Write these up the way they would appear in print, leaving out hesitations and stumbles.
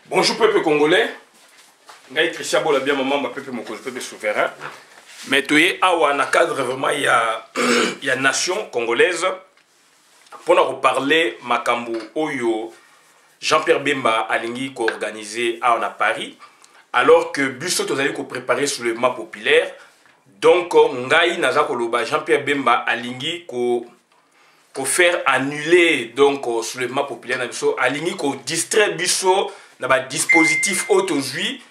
Bonjour peuple congolais. Ngai Christian Bola bien maman ma peuple mon peuple souverain. Mais tu es awa na cadre vraiment il y a nation congolaise pour nous reparler makambo oyo Jean-Pierre Bemba alingi ko organisé à Paris alors que biso tozali ko préparer sur le map populaire. Donc ngai naza koloba Jean-Pierre Bemba alingi ko faire annuler donc sur le map populaire na biso alingi ko distraire biso na ba dispositif aujourd'hui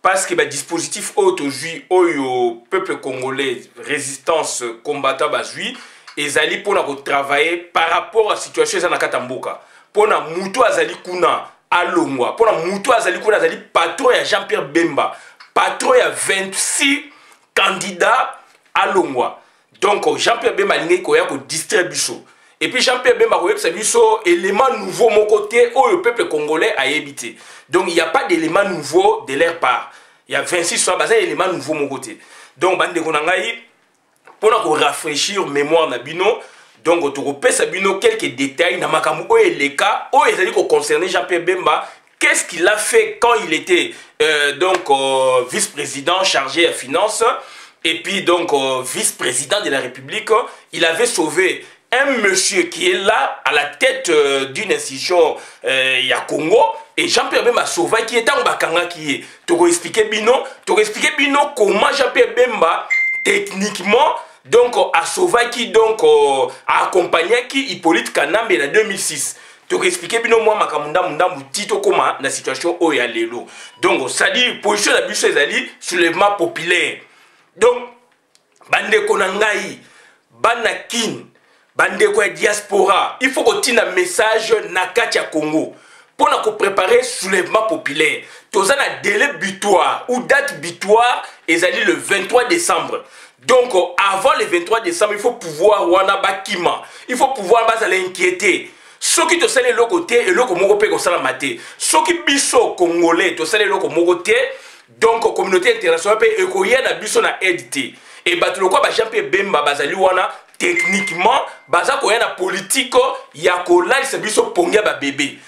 parce que ba dispositif aujourd'hui oyo peuple congolais résistance combattant bazui ezali pona ko travailler par rapport à situation za na katamboka pona muto azali kuna alongwa pona muto azali kuna azali patron ya Jean-Pierre Bemba patron ya 26 candidats alongwa donc Jean-Pierre Bemba lingi ko ya ko distraire biso. Et puis Jean-Pierre Bemba c'est biso élément nouveau mon côté où le peuple congolais a évité. Donc il n'y a pas d'élément nouveau de leur part. Il y a 26 soit basé élément nouveau mon côté. Donc bande konangai pour rafraîchir mémoire na bino donc tu repères bino quelques détails na makambo et les cas où ils allaient concerner Jean-Pierre Bemba. Qu'est-ce qu'il a fait quand il était vice-président chargé à finance et puis donc vice-président de la République. Il avait sauvé un monsieur qui est là à la tête d'une institution ya Congo et Jean-Pierre Bemba sauvé qui est en bakanga qui est. Tu peux expliquer bino comment Jean-Pierre Bemba techniquement donc a sauvé qui donc a accompagné qui Hippolyte Kanambe en 2006. Tu peux expliquer bino moi makamunda munda mutito comment la situation o ya lelo. Donc ça dit position la biso ezali sur le map populaire. Donc bande konangai banakin bande kwa diaspora, il faut qu'on tire un message nakati ya Congo pour nous préparer soulèvement populaire. Tous un délai butoir ou date butoir ezali le 23 décembre. Donc avant le 23 décembre, il faut pouvoir wana bakima, il faut pouvoir bazala inquiéter. Ceux qui te salent le côté et le komoko pe ko sala maté. Ceux qui biso congolais te salent le komoko té, donc communauté internationale pe ekoya na biso na aide. Et batulu kwa ba Jean-Pierre Bemba bazali wana techniquement baza koya na politique ya kolali se biso pongia ba bébé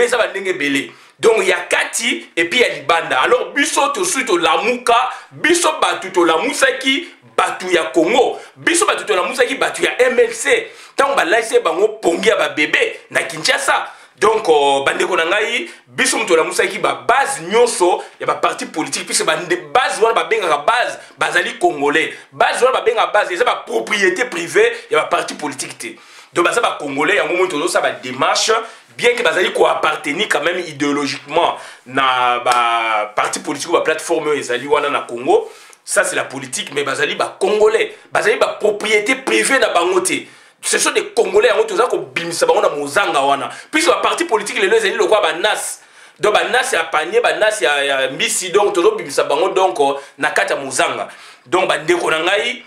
ça va ndenge belé donc ya kati et puis ya libanda alors biso to suite lamuka biso batu to lamusaki batu ya Congo biso batu to lamusaki batu ya MLC tant ba laisse bango pongia ba bébé na Kinshasa. Donc bandeko na ngai biso muto la musaki ba base nyonso ya ba parti politique puisque ba base wana ba benga base bazali congolais base wana ba benga base eza ba propriété privée ya ba parti politique té. Donc baza ba congolais yango muto ça ba démarche bien que bazali ko appartenir quand même idéologiquement na ba parti politique ou ba plateforme ezali wana na Congo, ça c'est la politique mais bazali ba congolais bazali ba propriété privée na bango té. Ce sont des Congolais qui ont bimisa bango na mozanga wana. Puisque le parti politique les deux le quoi banas. Donc banas ya panier banas ya mbisi donc tozo bimisa bango donc na kata mozanga. Donc bandeko na ngai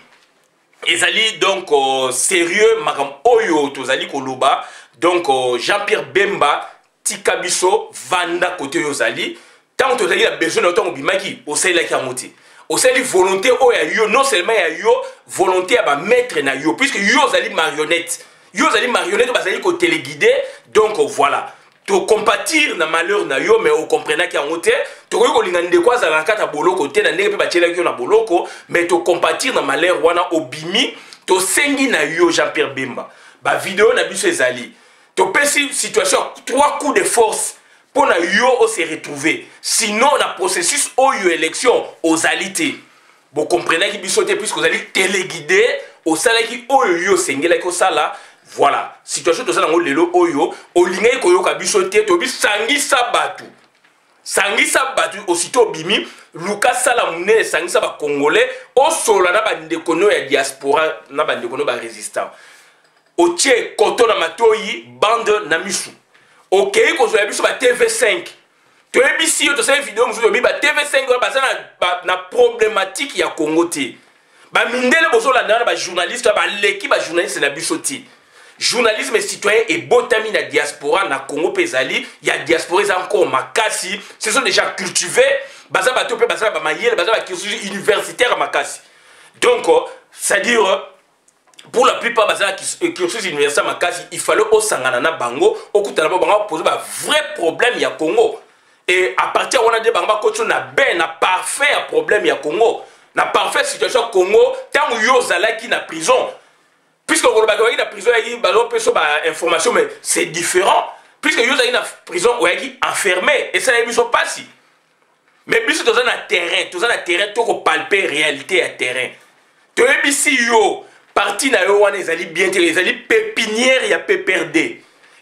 ezali donc sérieux makam oyo tozali koloba donc Jean-Pierre Bemba tika biso vanda côté yozali tant tozali a besoin de temps bimaki osela ki amoti. Aussi la volonté oh ya yo non seulement ya yo volonté à ba mettre na yo puisque yo zali marionnette bazali ko téléguider donc voilà to compatir na malheur na yo mais on comprend ki en côté to ko linga ndeko za na kata boloko te na ndenge pe ba tshela ki na boloko mais to compatir na malheur wana obimi to sengi na yo Jean-Pierre Bemba ba vidéo na biso ezali to pesi situation 3 coups de force pour na yo se retrouver sinon la processus au élection aux alités vous comprenez qui bisoté puisque vous allez téléguider au salaire qui au yo sengela ko sala voilà situation to ça ngo lelo oyo olinga ko yo ka bisoté to bi sangisa batu aussitôt bimi Lucas Salamune sangisa ba congolais au sola na ba ndekono ya diaspora na ba ndekono ba résistant o tie koto na matoyi bande na misu. Ok, quand vous avez vu sur la TV5, tu as vu si tu as une vidéo, vous avez vu la TV5, na problématique ya Congo té. Ba mindele bozo la na ba journaliste, ba l'équipe ba journaliste na bisoti. Journalisme et citoyen et botami na diaspora na Congo pezali, ya diaspora encore makasi, ce sont déjà cultivés, baza ba topé baza ba mayele, baza ba cursus universitaire makasi. Donc, c'est-à-dire pour la plupart des cursus universitaires makasi il fallait au sangana na bango au kutana bango poser ba vrai problème ya Congo et à partir on a dit banga kocho na ben na parfait problème ya Congo na parfait situation Congo tant yo zalaki na prison puisque on va na prison il balo peso ba information mais c'est différent puisque yo zalaki na prison ou yaki enfermé et ça ne biso pas si mais biso toza na terrain to ko palper réalité à terrain to ebisi yo parti na yo wana ezali bien te ezali pépinière ya PPRD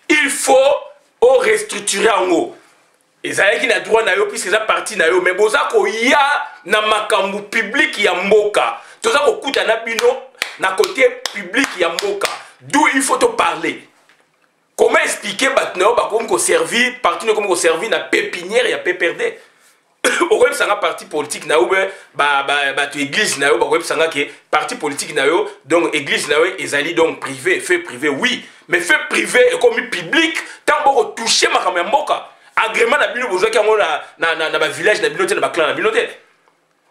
il faut o restructurer en ezali ki na droit na yo puisque eza parti na yo mais boza ko ya na makambu public ya mboka toza ko kuta na bino na côté public ya mboka d'où il faut te parler comment expliquer batno ba comme ko servir parti no comme ko servir na pépinière ya PPRD au web sanga parti politique na yo ba tu église na yo ba web sanga ke parti politique na yo donc église na yo ezali donc privé fait privé oui mais fait privé et comme public tant boko toucher makambo ya mboka agrément na bino bozaki yango na ba village na bino te na ba clan na bino te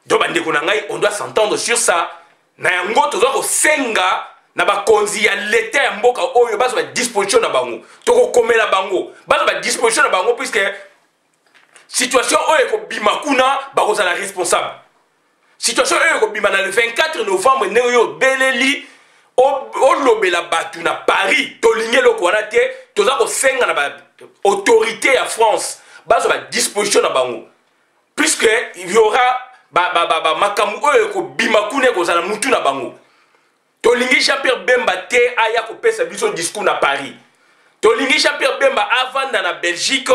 donc bandeko na ngai on doit s'entendre sur ça na yango toza ko senga na ba konzi ya l'état ya mboka oyo bazo ba disposition na bango to ko komela bango bazo ba disposition na bango puisque situation oyo ko bima kuna bakoza la responsable situation oyo ko bima na le 24 novembre ne yo beleli o lobela batu na Paris to lingelo ko na te toza ko senga na ba autorité ya France bazo ba disposition na bango puisque il y aura makamu oyo ko bima kuna ko za na mutu na bango to lingi Jean-Pierre Bemba te aya ko pesa biso discours na Paris tolingi Jean-Pierre Bemba avant dans la Belgique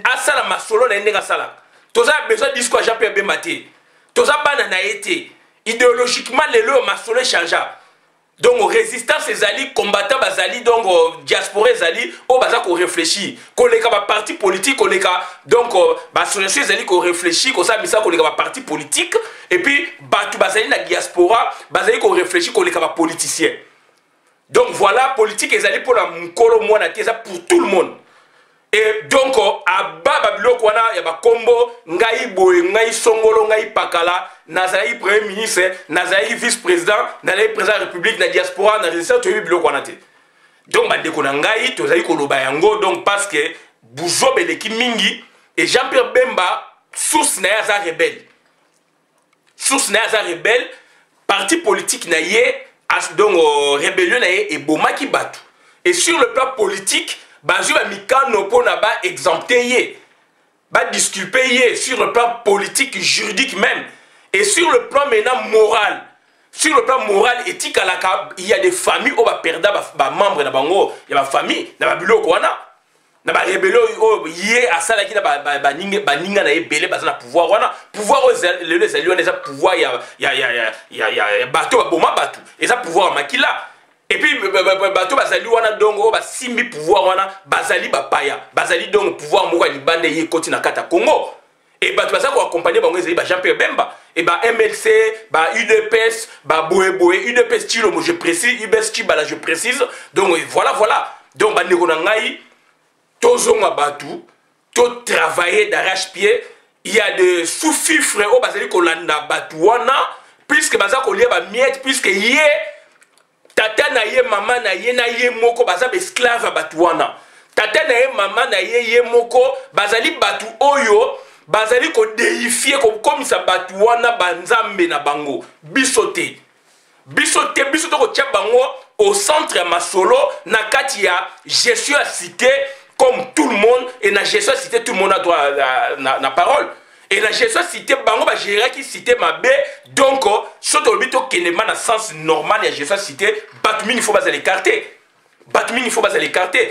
asala masolo na ndenga sala toza besoin discours Jean-Pierre Bemba te toza bana na été idéologiquement le masolo changea donc résistance ezali combattant bazali donc diaspora ezali o baza ko réfléchir ko leka ba parti politique ko leka donc ba association ezali ko réfléchir ko sa misa ko leka ba parti politique et puis batu bazali na diaspora bazali ko réfléchir ko leka ba politicien. Donc voilà, politique ezali pour la mukolo mwana teza pour tout le monde. Et donc à baba biloko wana ya ba kombo ngai boye ngai songolo ngai pakala nazali premier ministre nazali vice-président nazali président de la République na diaspora na résistance to biloko wana te. Donc bandeko na ngai tozali koloba yango donc parce que buzo beleki mingi et Jean-Pierre Bemba source na ya rebelle. Source na ya rebelle parti politique na ye donc rébellion et bomaki batu et sur le plan politique bazu ba mikano pona ba exempté ba disculper sur le plan politique juridique même et sur le plan maintenant moral éthique il y a des familles où ba perda ba membre na bango il y a ba famille na ba biloko wana na ba rébellion yé asala ki na ba ninga na ebele bazana pouvoir wana pouvoir les alliés les pouvoir ya bateau ba boma bateau et ça pouvoir makila et puis bateau bazali wana donc ba simbi pouvoir wana bazali ba paya bazali donc pouvoir moko libande yé koti na kata Congo et bateau bazali ko accompagner bango ezali ba Jean-Pierre Bemba et ba MLC ba UDPS ba boé UDPS tilo moi je précise UDPS tibala je précise donc voilà donc bandeko na ngai tozonga batu to travailler d'arrache-pied il y a des sous-fifres au bazali kolanda batu wana puisque baza kolia ba miette puisque yé tata na ye mama na ye moko baza esclave batu wana tata na ye mama na ye moko bazali batu oyo bazali ko déifier ko komisa batu wana banzambe na bango bisote ko tia bango au centre ya masolo na kati ya gestion ya cité comme tout le monde et na gestion cité tout le monde a droit na parole et la gestion cité bango ba gérer qui cité mabe donc soto lobito kenema na sens normal ya gestion cité batmine il faut pas l'écarter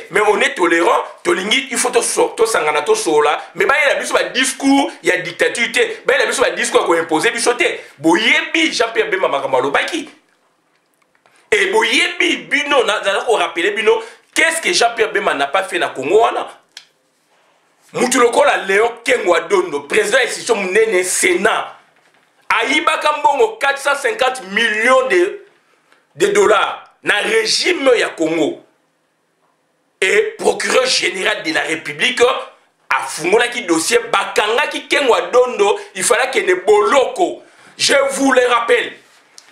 mais on est tolérant tolingi il faut to sangana to sola mais ba la biso ba discours ya dictature té ba la biso ba discours ko imposer bisoté boyebi Jean-Pierre Bemba makamalo baki et boyebi bino na ko rappeler bino qu'est-ce que Jean-Pierre Bemba n'a pas fait na Congo wana? Mutulokola Léon Kengwa Dondo, président de l'institution Munene Sénat, Aïbaka Mbongo 450 millions de dollars dans le régime ya Congo. Et procureur général de la République a fungola qui dossier Bakanga qui Kengwa Dondo, il fallait qu'il y ait des boloko. Je vous le rappelle.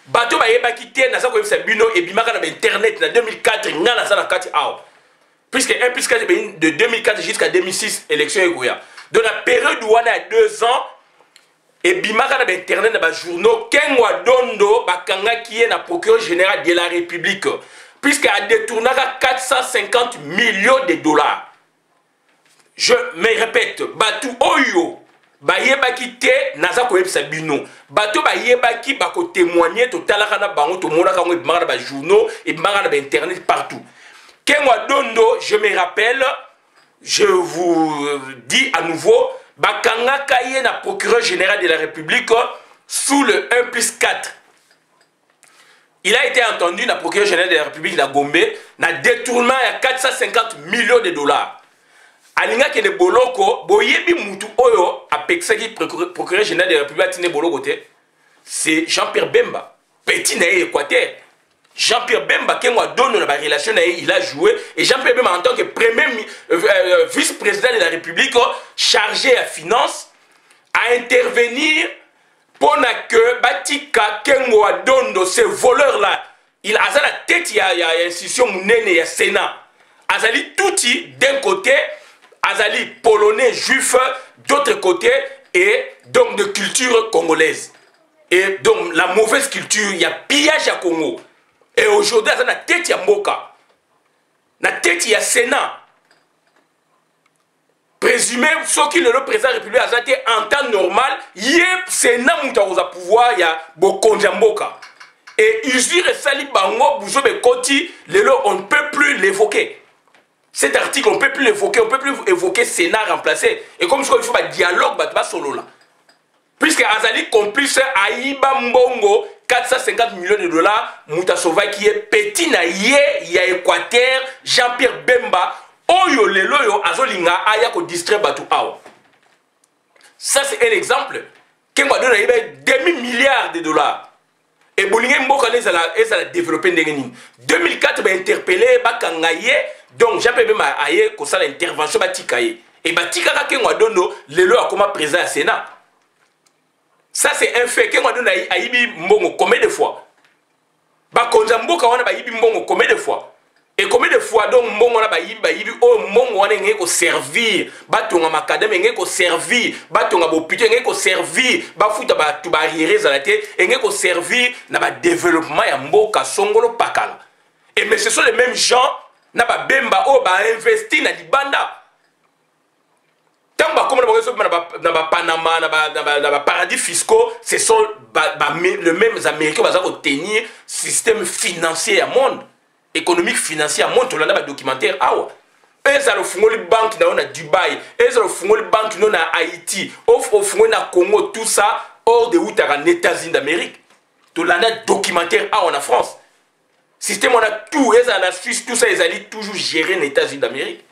Bato ba yeba kité na sa ko yebisa bino et bimaka na internet na 2004 ngana sa na kati aw puisque 1 plus 4 de 2004 jusqu'à 2006 élection ekoya Dans la période où on a 2 ans, et bimaka na internet na ba journaux Kengwa Dondo bakanga qui est na procureur général de la République puisqu'il a détourné 450 millions de dollars. Je me répète, batu oyo bayebaki te naza koyebisa bino bato bayebaki bako témoigner totalaka na bango to monaka ngo bimaka na ba journaux et bimaka na ba internet partout. Kengwa Dondo, je me rappelle, je vous dis à nouveau, bakanga kaye na procureur général de la République sous le 1+4. Il a été entendu na procureur général de la République na Gombe na détournement à 450 millions de dollars. Alinga ke de boloko boyebi mutu oyo apexaki procureur général de la République atine boloko te. C'est Jean-Pierre Bemba, petit na Équateur. Jean-Pierre Bemba, qui a donné la relation, il a joué. Et Jean-Pierre Bemba, en tant que premier vice-président de la République, chargé à finance, à intervenir pour que Batika Kengo Adondo, ces voleurs-là, il a la tête, il y a l'institution Mounene, il y a Sénat. Azali Touti, d'un côté, Azali polonais, juif, d'autre côté, et donc de culture congolaise. Et donc la mauvaise culture, il y a pillage à Congo. Et aujourd'hui, il y a la tête de Mboka. La tête de Sénat. Présumé, ce qui est le président de la République a été en temps normal, il y a Sénat qui a pouvoir, il y a beaucoup de Mboka. Et Usir et Sali Bango, Bouzo Bekoti, on ne peut plus l'évoquer. Cet article, on ne peut plus l'évoquer, on ne peut plus évoquer Sénat remplacé. Et comme ça, il faut un dialogue, solo là. Puisque Azali complice Aïba Mbongo, 450 millions de dollars, Moutasova qui est petit na yé, il y a Équateur, Jean-Pierre Bemba, Oyo Lelo yo Azolinga Aya ko distrait Batu Awa. Ça c'est un exemple. Kengwa Dondo a demi-milliard de dollars. Et Bolingue Mboka les a développé en 2004, il a interpellé Bakangaye, donc Jean-Pierre Bemba a eu l'intervention Batikaye. Et Batika Kengwa Dondo, Lelo a comme président au Sénat. Ça c'est un fait. Kengwa Dondo a yibi mbongo combien de fois? Bakonza mboka wana ba yibi mbongo combien de fois? Et combien de fois donc mbongo wana ba yibi oh mbongo wana ngé ko servir, batonga makadame ngé ko servir, batonga bopité ngé ko servir, bafuta ba tu barrière zalate ngé ko servir na ba développement ya mboka songolo pakala. Et mais ce sont les mêmes gens na ba Bemba oh ba investi na libanda. Tant que dans Panama, dans les paradis fiscaux, ce sont les mêmes Américains qui vont tenir le système financier à monde, économique financier à monde. On a un documentaire. Ils ont fait les banques à Dubaï, ils ont fait les banques à Haïti, ils ont fait le Congo, tout ça, hors de où tu as les États-Unis d'Amérique. On a un documentaire en France. Le système, on a tout, ils ont la Suisse, tout ça, ils allaient toujours gérer les États-Unis d'Amérique.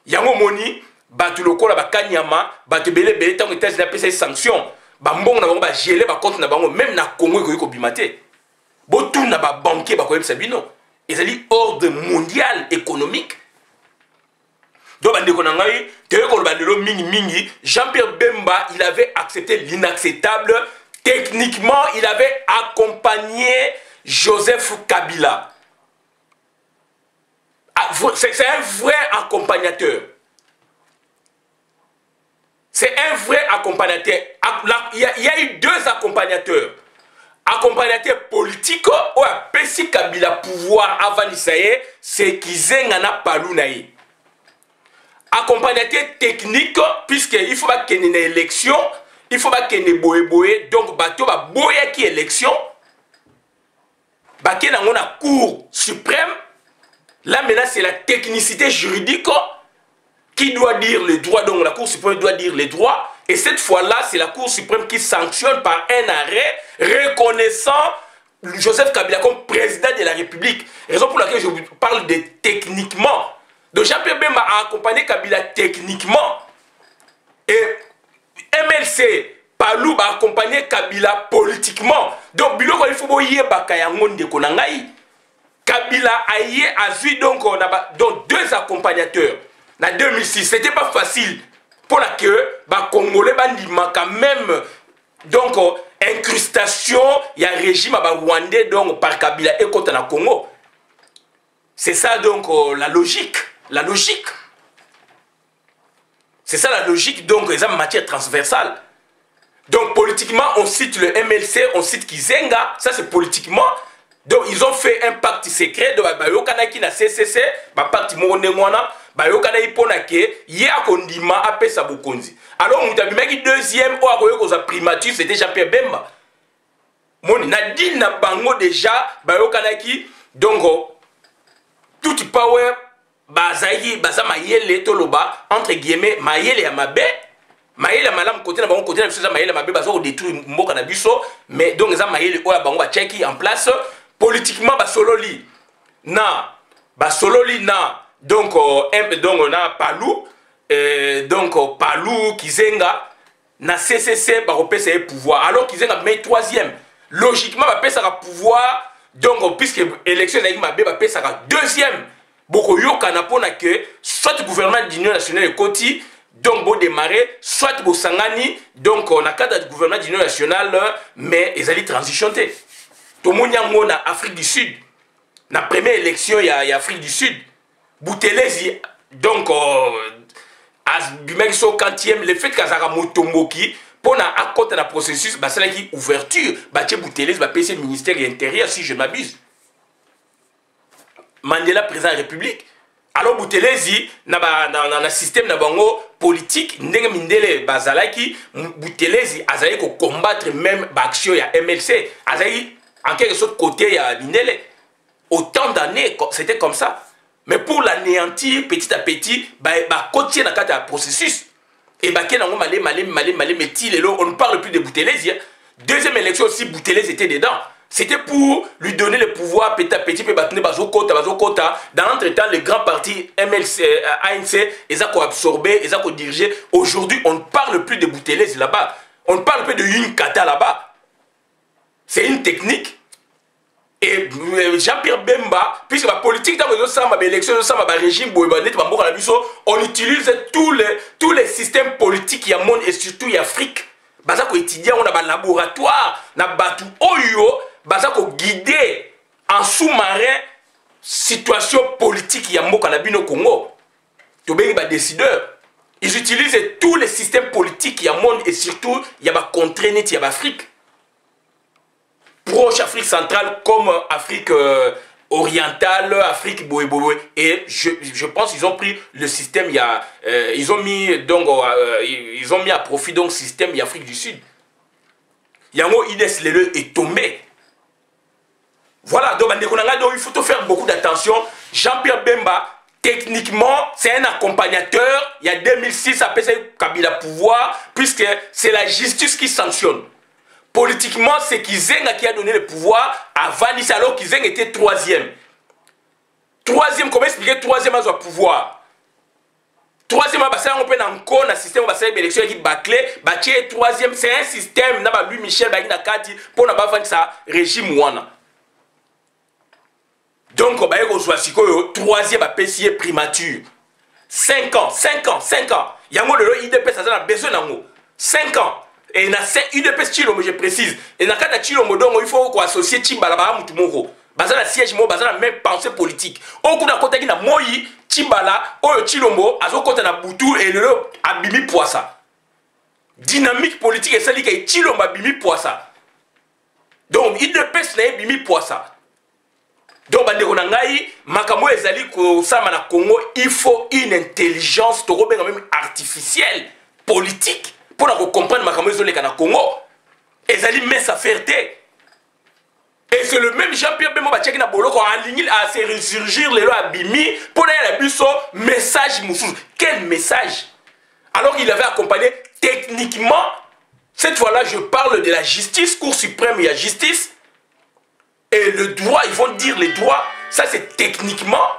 Il y a un moni. Batu lokola ba kanyama batu belé tant que États-Unis a pris ces sanctions ba mbongo na bango ba geler ba compte na bango même na Congo ko bimate bo tout na ba banquier ba ko yebisa bino ezali ordre mondial économique donc bande ko na ngai te ko ba lelo mingi Jean-Pierre Bemba il avait accepté l'inacceptable techniquement il avait accompagné Joseph Kabila c'est un vrai accompagnateur. C'est un vrai accompagnateur. Il y a eu 2 accompagnateurs. Accompagnateur politique, ou à Pessi Kabila pouvoir avant l'Israël, c'est Kizengana Palounaï. Accompagnateur technique, puisqu'il faut pas qu'il y ait une élection, il faut pas qu'il y ait une boé, donc bateau va boé qui élection. Baké dans la Cour suprême, là maintenant c'est la technicité juridique. Qui doit dire les droits, donc la Cour suprême doit dire les droits, et cette fois-là, c'est la Cour suprême qui sanctionne par un arrêt reconnaissant Joseph Kabila comme président de la République. Raison pour laquelle je vous parle de techniquement. Donc Jean-Pierre Bemba a accompagné Kabila techniquement, et MLC Palou a accompagné Kabila politiquement. Donc Biloko il faut y Bakayangonde Konangai. Kabila a vu donc on a donc 2 accompagnateurs. En 2006, ce n'était pas facile pour que les Congolais quand même donc incrustation, il y a un régime rwandais donc par Kabila et contre le Congo. C'est ça donc la logique. La logique. C'est ça la logique, donc, ils ont matière transversale. Donc, politiquement, on cite le MLC, on cite Kizenga, ça c'est politiquement. Donc, ils ont fait un pacte secret de Bayokanaki na CCC, pacte Moronengwana, Bayokanaki Ponake, Yea Kondima, Apesa Bokonzi. Alors, on a vu deuxième, ou à primature, c'était Jean-Pierre Bemba. Moni, Nadine na bango déjà, Bayokanaki, donc, tout power, Bazaï, Baza Mayele, Toloba, entre guillemets, Mayele et Mabe. Mayele ya malamu côté na bango côté na biso za mayele mabe bazo détruire mboka na biso mais donc za mayele oya bango ba check en place politiquement ba sololi na donc na Palou donc Palou Kizenga na CCC ba repesa pouvoir alors Kizenga mais troisième logiquement ba pesa ka pouvoir donc puisque élection na mabe ba pesa ka deuxième boko yoka na pona que soit gouvernement d'union nationale de Koti donc bon démarrer soit bon sangani donc on a cadre du gouvernement d'union nationale mais ils allaient transitionner tout le monde en Afrique du Sud la première élection il y a Afrique du Sud Boutelezi donc as so quantième le fait qu'azara motomboki pour na accord na processus bah c'est là qui ouverture bah chez Boutelezi bah PC ministère de l'intérieur si je m'abuse Mandela président de la République. Alors Boutelezi na système na bango politique ndenge mindele bazalaki Boutelezi azali ko combattre même l'action ya MLC azali en quelque sorte côté ya mindele autant d'années c'était comme ça mais pour l'anéantir petit à petit ba continuer na kata processus et ba kenango malé mais tilelo on ne parle plus de Boutelezi deuxième élection aussi Boutelezi était dedans. C'était pour lui donner le pouvoir petit à petit, dans l'entretemps, le grand parti MLC, ANC, ils ont absorbé, ils ont dirigé. Aujourd'hui, on ne parle plus de Boutelezi là-bas. On ne parle plus de Yunkata là-bas. C'est une technique. Et Jean-Pierre Bemba, puisque la politique, dans l'élection, le régime, on utilise tous les systèmes politiques qui monde et surtout en Afrique. Bazako étudiant, on a un laboratoire, on a batu oyo. Bazako guider en sous-marin situation politique ya mboka na bino Congo. To bengi ba décideur. Ils utilisent tous les systèmes politiques ya monde et surtout ya ba contrainte ya ba Afrique. Proche Afrique centrale comme Afrique orientale, Afrique boé. Et je pense qu'ils ont pris le système ils ont mis donc ils ont mis à profit donc système ya Afrique du Sud. Yango Ines Lele est tombé. Voilà, donc il faut faire beaucoup d'attention. Jean-Pierre Bemba, techniquement, c'est un accompagnateur. Il y a 2006, après Kabila pouvoir, puisque c'est la justice qui sanctionne. Politiquement, c'est Kizenga qui a donné le pouvoir à Vanis, alors Kizenga était troisième. Troisième, comment expliquer troisième à son pouvoir? Troisième, on peut encore un système de l'élection qui bâclé. Troisième, c'est un système, lui Michel Bagina-Kati, pour ne pas faire ça, régime Ouana. Donc, on va dire troisième apprécié primature. 5 ans. Il y a un IDP, ça a besoin d'un 5 ans. Et il y a un IDP Chilombo, je précise. Et dans le cas de Chilombo, il faut associer Chimbala à Moutoumoro. Dans le siège, dans la même pensée politique. Au coup d'un côté, il y a Moi, Chimbala, Chilombo, à son côté, il y a Boutou et le Abimi Poissa. Dynamique politique, et celle qui est Chilombo Abimi Poissa. Donc, IDP, c'est Abimi Poissa. Donc, il faut une intelligence même artificielle, politique, pour comprendre le Congo. Et ça met sa fierté. Et c'est le même Jean-Pierre Bemba qui a aligné à se ressurgir les lois Abimi pour aller à message. Quel message? Alors il avait accompagné techniquement, cette fois-là, je parle de la justice, Cour suprême et la justice. Et le droit, ils vont dire les droits, ça c'est techniquement,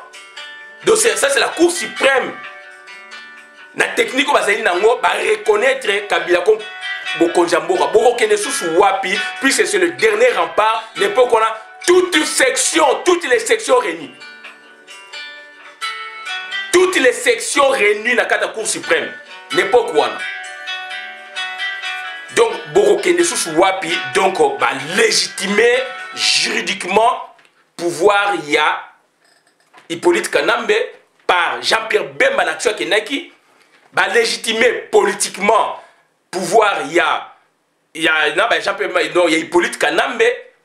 donc ça c'est la Cour suprême. La technique, on va reconnaître Kabila comme Bokonjambora, Wapi, puisque c'est le dernier rempart, l'époque où on a toutes les sections réunies. Toutes les sections réunies dans la Cour suprême, l'époque où on a. Donc, Borokende sous Wapi, donc, légitimer juridiquement pouvoir il y a Hippolyte Kanambe par Jean-Pierre Bemba Natua Kenaki ba légitimer politiquement pouvoir il y a Hippolyte Kanambe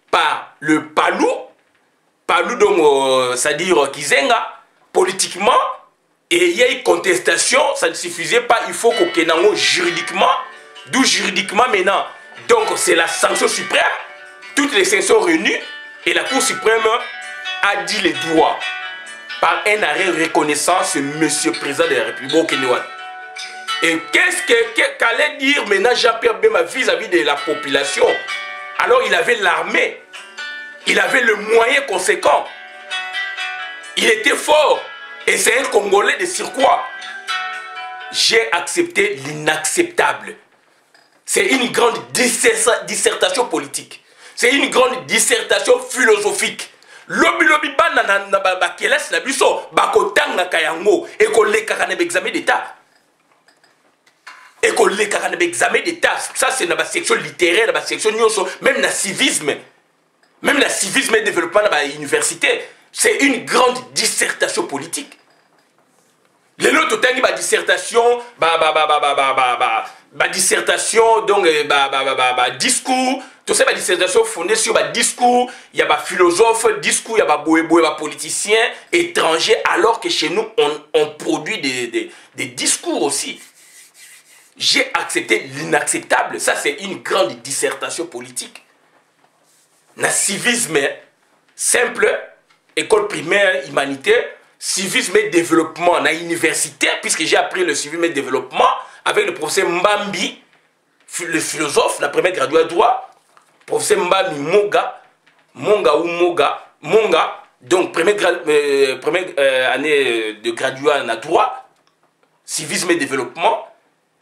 par le Palou donc c'est-à-dire Kizenga politiquement et il y a une contestation, ça ne suffisait pas, il faut qu'on ait juridiquement, d'où juridiquement maintenant. Donc c'est la sanction suprême, toutes les sanctions réunies et la Cour suprême a dit les droits par un arrêt reconnaissant ce monsieur président de la République au Kenya. Et qu'est-ce qu'allait dire maintenant Jean-Pierre Bemba vis-à-vis de la population? Alors il avait l'armée, il avait le moyen conséquent, il était fort et c'est un Congolais de surcroît. J'ai accepté l'inacceptable. C'est une grande dissertation politique, c'est une grande dissertation philosophique. Lobi banana ba kelas na biso ba kotanga kayango et ko lekaka na examen d'état. Et qu'on les caractères d'examen d'État, ça c'est dans la section littéraire, dans la section même la civisme et développement dans l'université, c'est une grande dissertation politique. Les autres temps ba dissertation, dissertation donc discours, tout ça dissertation fondée sur discours, il y a philosophe, discours, il y a politicien étranger, alors que chez nous on produit des discours aussi. J'ai accepté l'inacceptable. Ça, c'est une grande dissertation politique. Le civisme simple, école primaire, humanitaire, civisme et développement, na université, puisque j'ai appris le civisme et développement avec le professeur Mbambi, le philosophe, la première graduée de droit, professeur Mbambi Monga, donc première année de graduée en droit, civisme et développement.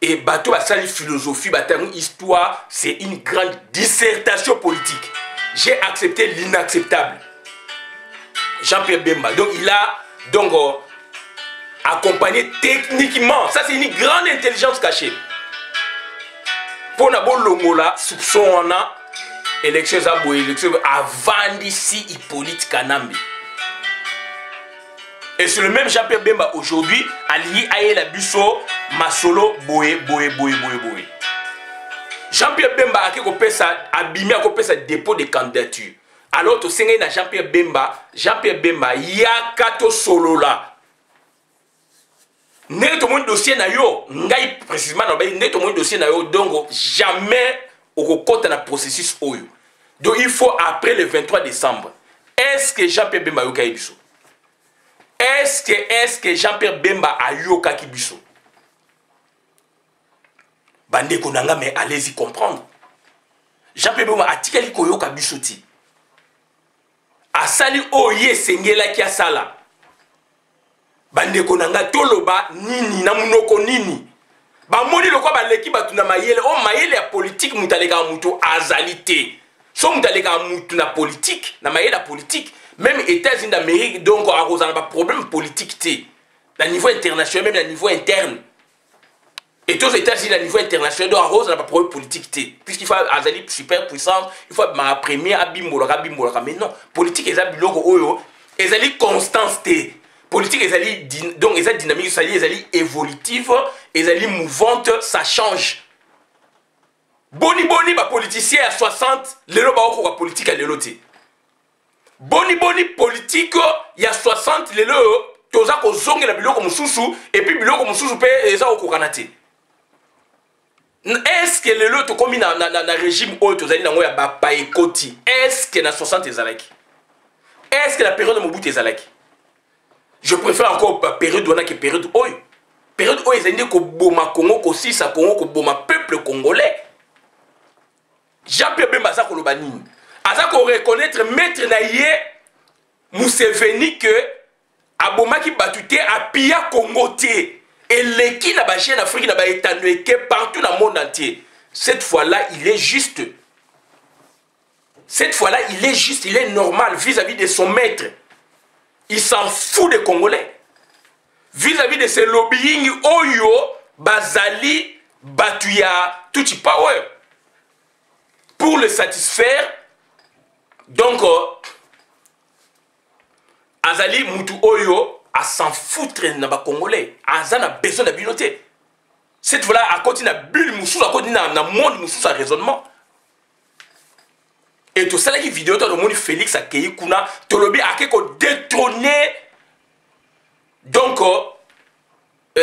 Et bateau à sa philosophie, histoire, c'est une grande dissertation politique. J'ai accepté l'inacceptable. Jean-Pierre Bemba. Donc il a accompagné techniquement. Ça c'est une grande intelligence cachée. Pour n'abord Longola, soupçon on a élection avant d'ici Hippolyte Kanambe. Et sur le même Jean-Pierre Bemba aujourd'hui, allié à la Busso, Masolo, Boé. Jean-Pierre Bemba a abîmé à dépôt de candidature. Alors, tu sais, Jean-Pierre Bemba, il y a 4 solo là. N'est tout mon dossier na yo, ngai précisément, n'est tout mon dossier na yo, donc jamais au côté dans le processus oyo. Donc il faut après le 23 décembre. Est-ce que Jean-Pierre Bemba yo kaibiso? Est-ce que Jean-Pierre Bemba a yoka kibiso? Bande konanga, mais allez-y comprendre. Jean-Pierre Bemba a tikali koyoka bisoti. Asali oye sengela kia sala. Bande konanga toloba nini na munoko nini. Ba moni lokwa ba leki batuna mayele o mayele ya politique mutaleka muto azalité. So mutaleka muto na politique, na mayele ya politique. Même États-Unis d'Amérique, donc, à cause d'un problème politique, à niveau international, même à niveau interne. Et tous les États-Unis, à niveau international, donc, à cause d'un problème politique, puisqu'il faut une super puissance, il faut ma première abimbolaka. Mais non, politique, ils ont une constance. Politique, donc, ils ont dynamique, ils ont évolutive, ils ont mouvante, ça change. Boni, politicien à 60, les lois politique à l'autre. Boni politique, il y a 60 les lots, toza ko zonge la biloko mususu et puis biloko mususu pe eza okokanate. Est-ce que les lots to komi na régime oyo tozali nango ya ba paekoti? Est-ce que na 60 ezalaki? Est-ce que la période de Mobutu ezalaki? Je préfère encore période wana que période oyo. Période oyo ezali ko boma Congo ko sisa Congo ko boma peuple congolais. Jean-Pierre Bemba za ko loba nini? Aza ko reconnaître maître naïe Museveni que abomaki batute a pia Congo te et l'équipe na ba chaîne Afrique na ba étanueke partout dans le monde entier. Cette fois-là, il est juste. Cette fois-là, il est juste, il est normal vis-à-vis de son maître. Il s'en fout des Congolais. Vis-à-vis de ses lobbying Oyo, Bazali, Batuya, Tuti Power. Pour le satisfaire, donc, Azali Moutou Oyo, à s'en foutre dans les Congolais. Azan a besoin de binoter. cette fois-là à côté na bulle moussou à côté na monde moussou sa raisonnement et tout ça là qui vidéo to monde Félix Akei kuna to lobi akeko détrôner donc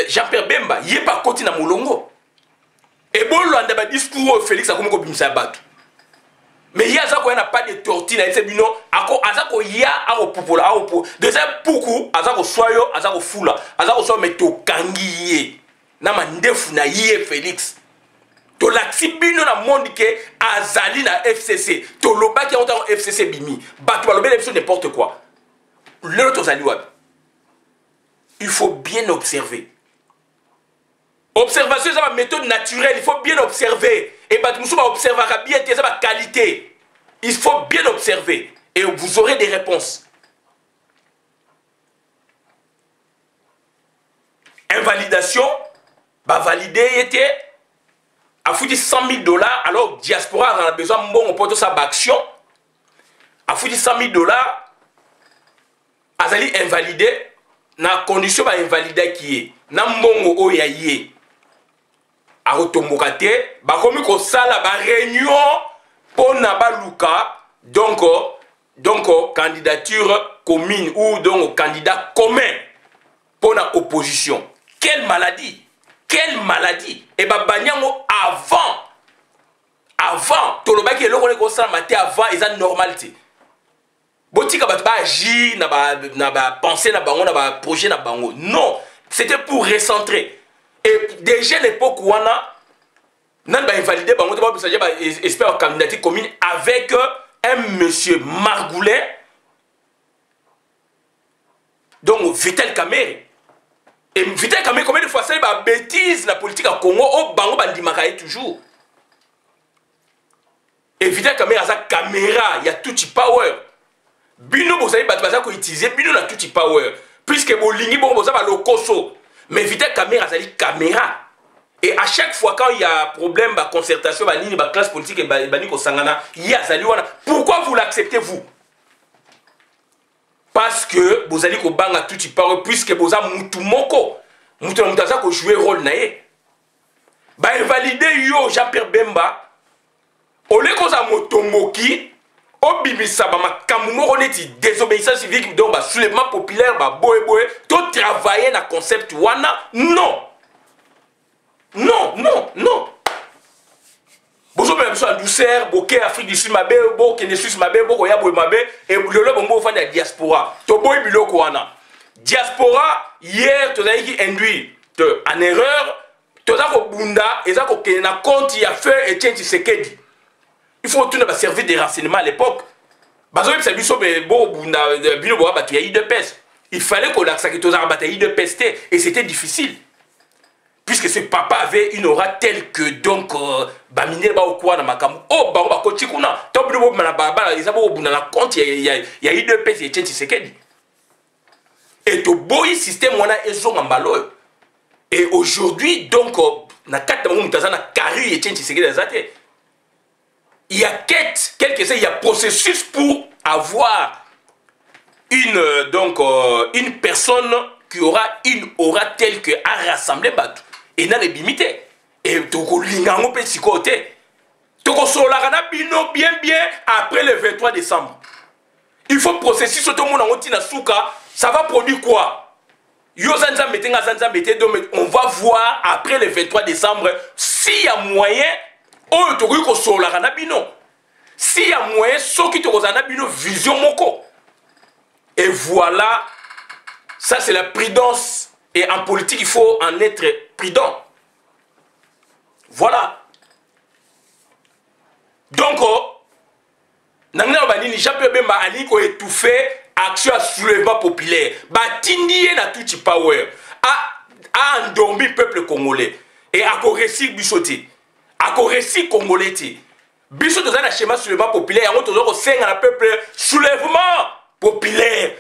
Jean-Pierre Bemba yé pas côté na molongo et bon l'anda ba discours Félix akomoko bimisa bato mais il y a ça qu'on n'a pas de tortue na ese bino ako azako ya ako popola ako po déjà poukou azako soyo azako fula azako so meto kangiye na mandefu na yé Félix to laxi bino na monde ke azali na FCC to loba ki onta FCC bimi bato ba lobele biso n'importe quoi l'autre azali wapi il faut bien observer. Observation, c'est une méthode naturelle. Il faut bien observer. Et nous observer bien, c'est ma qualité. Il faut bien observer. Et vous aurez des réponses. Invalidation, bah valider était à foutre $100 000. Alors, diaspora en a besoin, bon, on peut sa action. À foutre $100 000, azali invalidé. Na condition ba invalidé qui est. Na mbongo oyaye. A otombokate ba komi ko sala ba réunion pour na baluka donc candidature commune ou donc candidat commun pour la opposition. Quelle maladie et ba banyango avant to lo ba ki eloko ko sala maté avant eza normalité. Botika ba agir na ba penser na bango na ba projet na bango. Non, c'était pour recentrer. Et déjà l'époque où on a invalidé, espère candidature commune avec un monsieur Margoulet, donc Vital Kamerhe. Et Vital Kamerhe, combien de fois ça, il a bêtise la politique à Congo, au Bango Bandimakaye toujours. Et Vital Kamerhe a sa caméra, il y a tout power. Bino, vous savez, il faut utiliser, Bino a tout power. Puisque Bolingi, vous savez, le Koso. Mais Vital Kamerhe a une caméra. Et à chaque fois quand il y a un problème, la concertation, la classe politique et la Sangana, il y a Zaliwana. Pourquoi vous l'acceptez, vous? Parce que vous allez au bang à tout part, puisque vous avez Moutoumoko. Moutoumoko ko jouer rôle naé. Ba invalider yo Jean-Pierre Bemba. Au lieu qu'on a Motomoki. Au bimisa ba makambo on est désobéissance civique donc ba soulèvement populaire ba boé tout travailler na concept wana non bozo même so en douceur boké Afrique du Sud mabe boké ne Suisse mabe boko ya boy mabe et le bombo fa na diaspora to boy biloko wana diaspora hier to zaki induit en erreur to zako bunda ezako ke na compte ya fait et tiens Tshisekedi. Il faut tout servir des renseignements à l'époque. Il fallait qu'on ait et c'était difficile. Puisque ce papa avait une aura telle que donc Bamine ba okwa na makamu oh ba ko chikuna to bu na baba ils abo bu na compte il y a eu de peste et Tshisekedi. Et to boy système wana ezonga mbalo. Et aujourd'hui donc na kata mu mutazana kari et Tshisekedi azate. Il y a quête, quelque chose, il y a processus pour avoir une personne qui aura une aura telle que à rassembler bateau et n'a les limité. Et toko lingango pe sikote. Toko solarana bino bien après le 23 décembre. Il faut processus tout le monde en tina souka, ça va produire quoi? Yo zanza metenga zanza mete donc on va voir après le 23 décembre s'il y a moyen. Oh, tu as sur la ranabino. S'il y a moyen, ce qui te ranabino vision moko. Et voilà, ça c'est la prudence. Et en politique, il faut en être prudent. Voilà. Donc, Nangna Banini, Jean-Pierre Bemba Ali ko étouffé action à soulèvement populaire. Batindie na tout power. A endormi le peuple congolais. Et à récit bichoté. A récit congolais. Biso dans un schéma soulèvement populaire, on toujours au sein à peuple soulèvement populaire,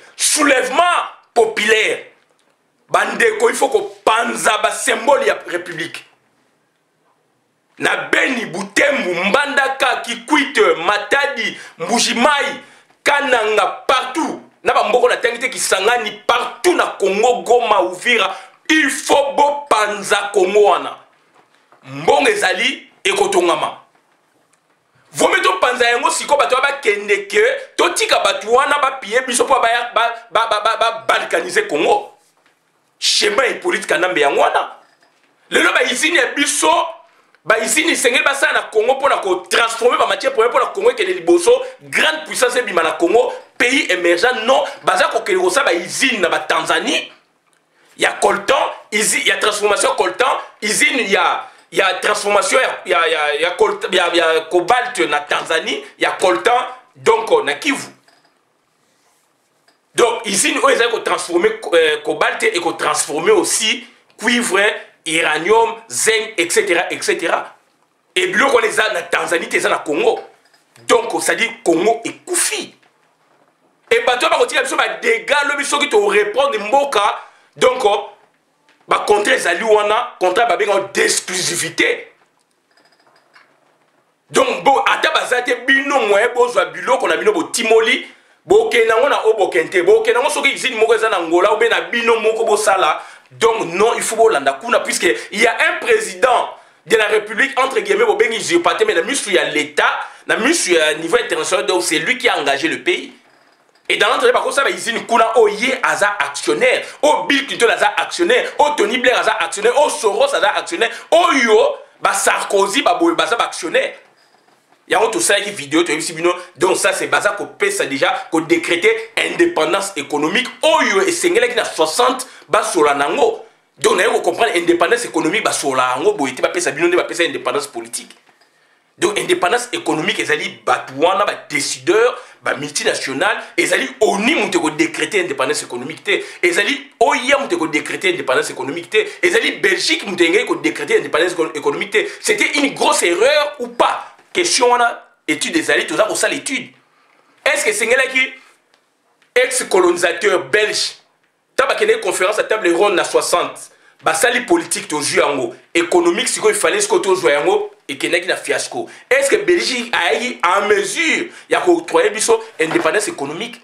Bandeko il faut que panza ba symbole ya république. Na Beni, Butembo, Mbandaka, Kikwit, Matadi, Mbujimai, Kananga partout. Na ba mboko na tangite ki sangani partout na Congo, Goma, Uvira, il faut bo panza Congo wana. mbongo ezali ekotongama. Vome to panza yango siko bato ba kende ke to tika bato wana ba piye biso po ba balkaniser Congo. Schéma et politique kanambe yango wana. Lelo ba izini ya biso ba izini sengeli ba sa na Congo pour na ko transformer ba matière première pour na Congo ke liboso grande puissance e bima na Congo, pays émergent non, baza ko ke rosa ba izini na ba Tanzanie. Il y a coltan, il y a transformation coltan, izine il y a transformation, il y a cobalt na Tanzanie, il y a coltan donc na Kivu. Donc izine où ils ont transformé cobalt et qu'on transformé aussi cuivre, uranium, zinc, etc. etc. Et bien on les a na Tanzanie, ils ont na Congo. Donc ça dit Congo est koufi. Et bah toi, tu vas dégâts, le biso qui te répond de Mboka. Donc, bah contre les alouana, contre d'exclusivité. Donc, bon, à ta base, bino moyen, bozo bilo, qu'on a bino bo Timoli, bo kenango na obo kente, bo kenango soki izini moko eza na Angola, ou ben na bino moko bo sala. Donc, non, il faut bo landa kuna, puisque il y a un président de la République, entre guillemets, bo bengi jipate, mais na misu ya l'État, na misu ya niveau international, donc c'est lui qui a engagé le pays. Et dans l'entrée, par contre, ça va ici, nous avons Aza actionnaire, au Bill Clinton Aza actionnaire, au Tony Blair Aza actionnaire, au Soros Aza actionnaire, au Yo, Sarkozy Aza actionnaire. Il y a tout ça qui vidéo, donc ça c'est Baza qu'on paie ça déjà, qu'on décréter indépendance économique, au Yo et Sengela qui a 60, Solanango. Donc on comprend indépendance économique, Solanango, Boïti, ça indépendance politique. Donc, indépendance économique, ils allaient batouana, décideurs, multinationales, ils allaient oni monteko décréter indépendance économique, ils allaient oya monteko décréter indépendance économique, ils allaient Belgique monteko décréter indépendance économique. C'était une grosse erreur ou pas? Question on a étude des alliés, tout ça, on ça l'étude. Est-ce que c'est un qui ex-colonisateur belge, t'as une conférence à table ronde à 60, basali politique to jouer économique, si il fallait ce que tu joues et qu'il y a un fiasco. Est-ce que Belgique a en mesure il y a indépendance économique?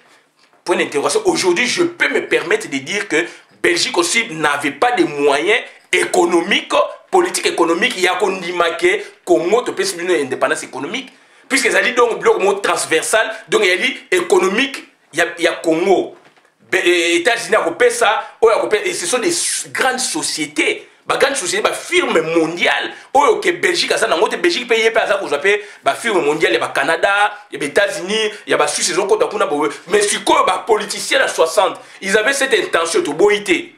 Point d'interrogation. Aujourd'hui, je peux me permettre de dire que Belgique aussi n'avait pas de moyens économiques, politiques économiques, il y a qu'on dit que Congo te peut une indépendance économique. Puisque ça dit donc bloc transversal, donc il y a dit économique, il y a Congo. États-Unis a ça, et ce sont des grandes sociétés. Grande société, firme mondiale. Oh, que Belgique, ça, dans Belgique, pays, firme mondiale, il y a Canada, il y a États-Unis, il y a Suisse, ils ont compté. Mais si quoi, politiciens à 60, ils avaient cette intention de boiter.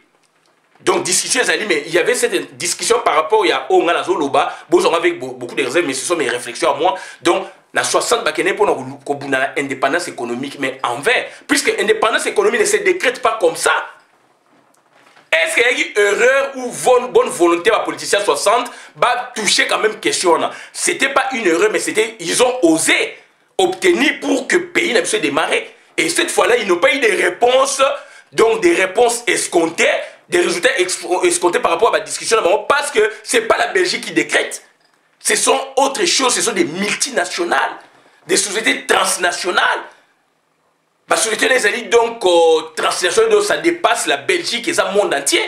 Donc, discussion, mais il y avait cette discussion par rapport à Onga Zoloba, avec beaucoup de réserves, mais ce sont mes réflexions à moi. Donc, na 60 bakene pour la indépendance économique, mais en vain, puisque l'indépendance économique ne se décrète pas comme ça. Est-ce qu'il y a une erreur ou bonne volonté à politicien 60 va toucher quand même question? Ce n'était pas une erreur, mais ils ont osé obtenir pour que le pays n'ait pas démarré. Et cette fois-là, ils n'ont pas eu des réponses, donc des réponses escomptées, des résultats escomptés par rapport à la discussion, parce que ce n'est pas la Belgique qui décrète. Ce sont autre chose, ce sont des multinationales, des sociétés transnationales. La société des alliés, donc, transnationale, donc ça dépasse la Belgique et le monde entier.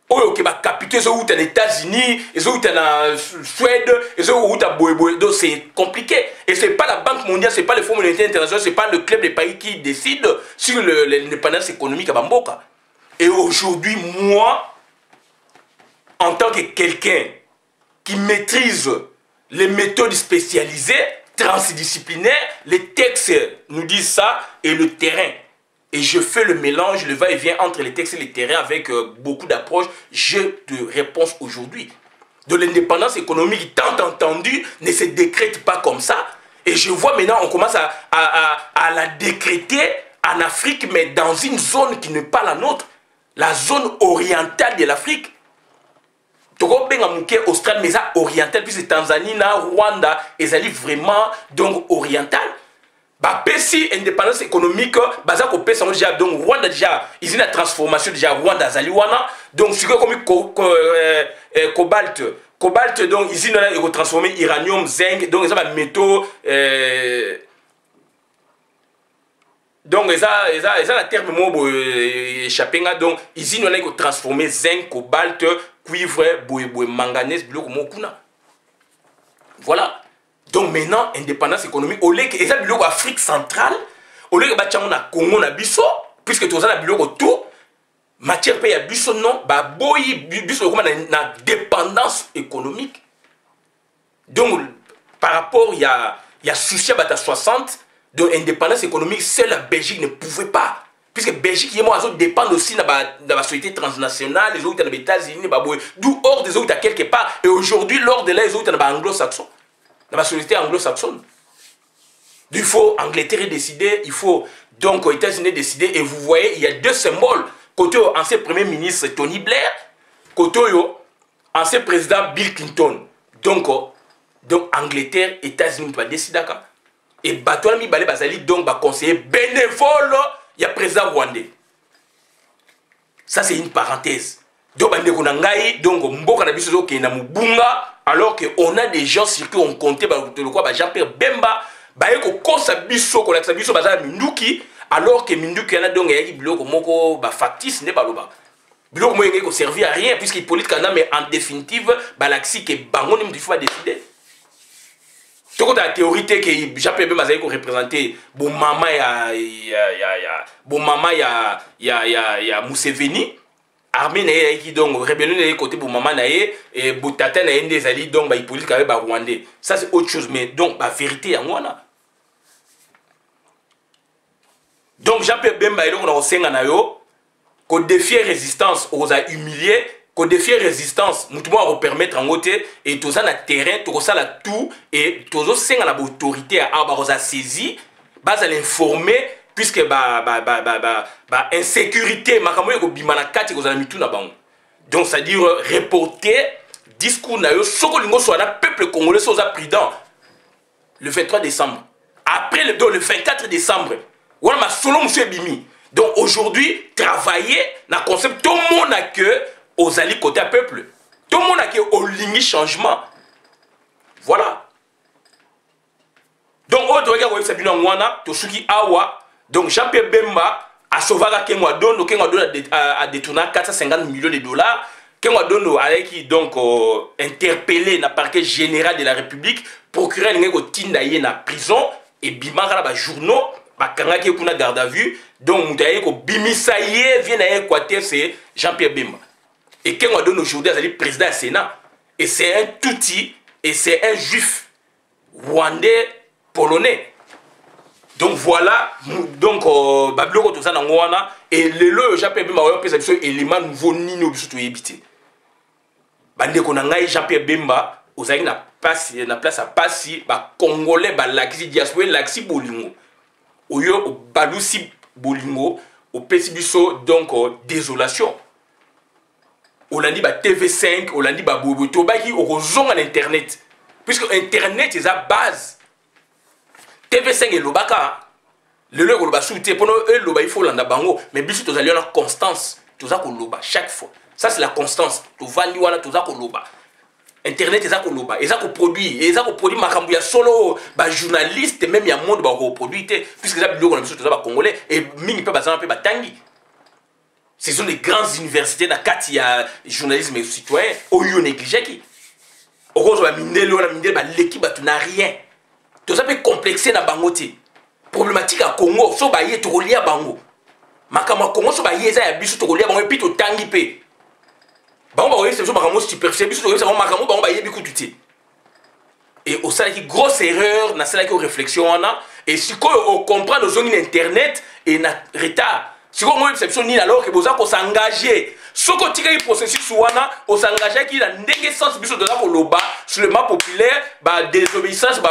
Oh, qui va capiter, ils ont où les États-Unis, ils ont où la Suède, ils ont où la Boé. Donc c'est compliqué. Et ce n'est pas la Banque mondiale, ce n'est pas le Fonds monétaire international, ce n'est pas le club des pays qui décide sur l'indépendance économique à Bamboka. Et aujourd'hui, moi, en tant que quelqu'un qui maîtrise les méthodes spécialisées, transdisciplinaires, les textes nous disent ça, et le terrain. Et je fais le mélange, le va-et-vient entre les textes et les terrains avec beaucoup d'approches. J'ai de réponses aujourd'hui. De l'indépendance économique, tant entendu, ne se décrète pas comme ça. Et je vois maintenant, on commence à la décréter en Afrique, mais dans une zone qui n'est pas la nôtre. La zone orientale de l'Afrique. Togo benga muke austral mais ça oriental puisque Tanzanie na Rwanda ils allaient vraiment donc oriental. Bah pesi indépendance économique baza ko pesa déjà donc Rwanda déjà ils ont la transformation déjà Rwanda zaliwana donc ce comme cobalt donc ils ont transformé uranium zinc donc ils ont métaux donc ils ont la terme échappé donc ils ont transformé zinc cobalt cuivre, manganèse, biloko mokuna. Voilà. Donc maintenant, indépendance économique, au lieu que ça biloko Afrique centrale, au lieu que batiamo na Congo na biso, puisque tout ça na biloko tout, matière paye à biso non, bah boyi biso comme na dépendance économique. Donc par rapport il y a souci à 60, donc indépendance économique, seule la Belgique ne pouvait pas. Puisque Belgique et moi dépendent aussi de la société transnationale, les autres dans les États-Unis, d'où hors des autres à quelque part. Et aujourd'hui, lors de là, les autres dans l'anglo-saxon, dans la société anglo-saxonne. Il faut Angleterre décider, il faut donc aux États-Unis décider. Et vous voyez, il y a deux symboles. Côté ancien premier ministre Tony Blair, côté ancien président Bill Clinton. Donc Angleterre, États-Unis, tu vas décider. Et Batouami Balé Bazali, donc, conseiller bénévole. Il y a président rwandais. Ça, c'est une parenthèse. Donc, alors qu'on a des gens sur qui on comptait, Jean-Pierre Bemba, alors que Minduki a donc un factice, n'est pas le ne servi à rien, puisqu'il politique, mais en définitive, l'axi que Bangon il faut décider. Tu as la théorie que Jean-Pierre Bemba a représenté bon maman ya Museveni armée na qui donc rébellion côté bon maman na et botata na des alliés donc ba politique avec ba rwandais. Ça c'est autre chose, mais donc la vérité en wana. Donc Jean-Pierre Bemba donc on a senga na yo ko défier résistance aux a humilié. Qu'on défie résistance, nous devons permettre en côté et tout ça na terrain, tout ça là tout et tout ça c'est à l'autorité à avoir saisi, base à l'informer puisque insécurité, makambo ko bimana kati ko za mitu na bango. Donc ça dire reporter discours na yo soko lingo so na peuple congolais so za prudent le 23 décembre. Après le 24 décembre, on a solo monsieur Bimi. Donc aujourd'hui travailler na concept tout le monde a que aux alliés côté à peuple. Tout le monde a qui au ligne changement. Voilà. Donc, on doit regarder Sabina Mwana, Tosuki Awa, donc Jean-Pierre Bemba a sauvé Kenwa Dono, a détourné 450 millions de dollars. Kenwa Dono a donc interpellé le parquet général de la République, procureur de Tindaye na prison et Bimara ba journaux, Bakangaki kuna garde à vue. Donc, Moutaye ko Bimisaye vient à Équateur, c'est Jean-Pierre Bemba. Et quand on donne aujourd'hui à président du Sénat, et c'est un Tutsi, et c'est un juif rwandais polonais. Donc voilà, donc Babylon tout ça dans Rwanda, et le Jean-Pierre Bemba a fait un élément nouveau ni nous surtout éviter. Bande qu'on a Jean-Pierre Bemba, aux aïe na place à passer, Congolais, l'axi diaspora, l'axi bolingo. Au lieu au balousi bolingo, au pessibiso donc désolation. On a dit TV5, on a dit Bobo, on a Internet. Puisque Internet est la base. TV5 est le baka. Le lieu où on soutient, pour nous, il faut l'en bango. Mais bien sûr, tu as la constance. Tu as chaque fois. Ça, c'est la constance. Tu vas dire, tu as Internet est ça qu'on loba. Et ça qu'on produit. Et ça qu'on produit, il y a solo journaliste, même il y a un monde qui produit. Puisque ça, on a besoin de Congolais. Et mine peut pas tangi. Ce sont des grandes universités dans lesquelles il y a journalisme et citoyen. Au lieu négligé qui. Au rose, l'équipe n'a rien. Tout ça peut complexer dans Bangoté. Problématique à Congo, so ba yé to lié à Bango. Makama Congo so ba yé ça ya biso to lié à Bango et puis to tangi pe. Bango ba yé c'est so makamo superficiel biso to yé ça makamo Bango ba yé biku tuti. Et au sein qui grosse erreur na celle qui réflexion on a et si on comprend nos zones internet et na retard. Si on a une perception ni alors que vous avez s'engager. Ce qu'on tire le processus wana, on s'engage qui la négation biso de la loba sur le map populaire, désobéissance,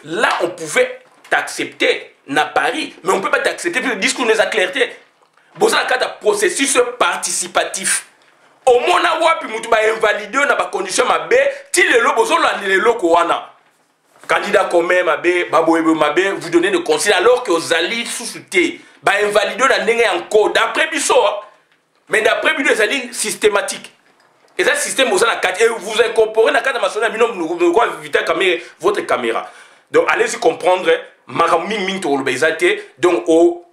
là on pouvait t'accepter na Paris, mais on peut pas t'accepter puis le discours nous a clarté. Vous avez un processus participatif. Au moins na wapi mutu ba invalider na ba condition mabe, ti le lo bozo la le loko wana. Candidat commun mabe, baboyebo mabe, vous donnez des conseils alors que aux alliés sous-soutés, ba invalider na ndenge encore d'après biso. Mais d'après biso des alliés systématiques. Et ça système vous a et vous incorporez dans cadre national nous quoi éviter votre caméra. Donc allez-y comprendre maraming ming to lobezate donc aux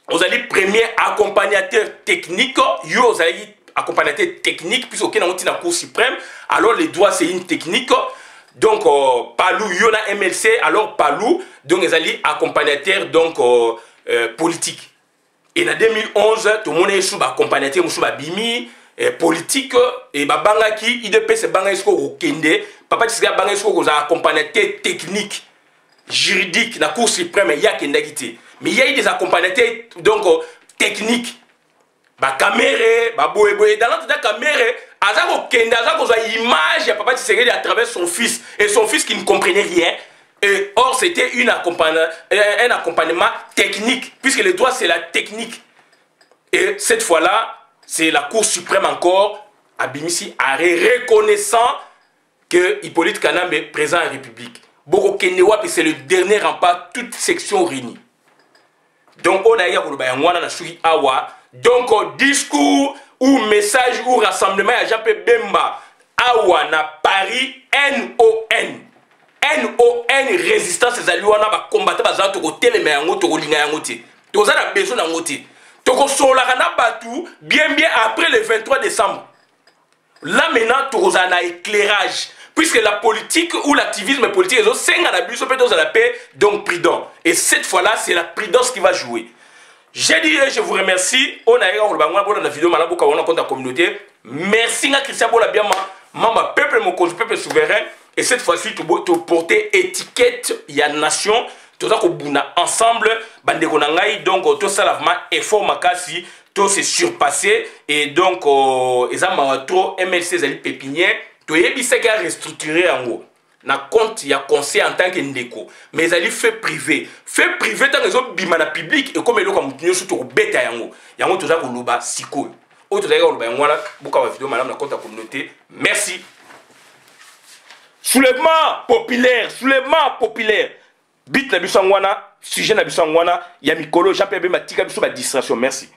alliés premiers accompagnateurs techniques, yo aux alliés accompagnateur technique puisque aucun n'a Cour suprême alors les droits c'est une technique donc Palou yona MLC alors Palou donc ils allaient accompagnateur donc politique et en 2011 tout le monde est sous accompagnateur sous bimi politique et babangaki IDPS bangaisco au kende papa tisika bangaisco aux accompagnateur technique juridique la Cour suprême il y a kendagité mais il y a des accompagnateurs donc techniques ba caméra ba boye dans l'autre caméra azako kende azako za image ya papa Tshisekedi à travers son fils et son fils qui ne comprenait rien et or c'était un accompagnement technique puisque le droit c'est la technique et cette fois-là c'est la Cour suprême encore à Bimisi reconnaissant que Hippolyte Kanambe est présent en République. Boko Kenewa, c'est le dernier rempart, toute section réunie. Donc, on a eu donc, discours ou message ou rassemblement à Jean-Pierre Bemba, Awa na Paris, NON. NON, résistance des alliés, on a combattu les côté les meilleurs, to linga yangote. To za na besoin yangote. To sola kana batu bien après le 23 décembre. Là maintenant, to za na éclairage. Puisque la politique ou l'activisme politique, ils ont 5 ans d'abus, peut-être la paix, donc prudent. Et cette fois-là, c'est la prudence qui va jouer. J'ai dit, je vous remercie. On a eu la vidéo, on a compte la communauté. Merci à Christian Bolabiama, membre peuple, mon peuple souverain. Et cette fois-ci, tu porter étiquette, il y a nation, tout ça qu'on ensemble, bande konangai, donc tout ça, effort makasi, tout s'est surpassé. Et donc, ils ont trop MLC, Zali Pépinière. Tu es restructuré en haut. Na compte, il y a conseil en tant que ndeko. Mais ils ont fait privé. Fait privé, tant qu'ils ont bimana public, et comme ils ont continué surtout au bêta en haut. Il y a un autre qui loba siko. Autre qui loba en voilà, beaucoup de vidéos, madame, la compte à communauté. Merci. Soulèvement populaire, soulèvement populaire. Bit na bisangwana, sujet na bisangwana, il y a Mikolo, Jean-Pierre Bematika, bisou ma distraction. Merci.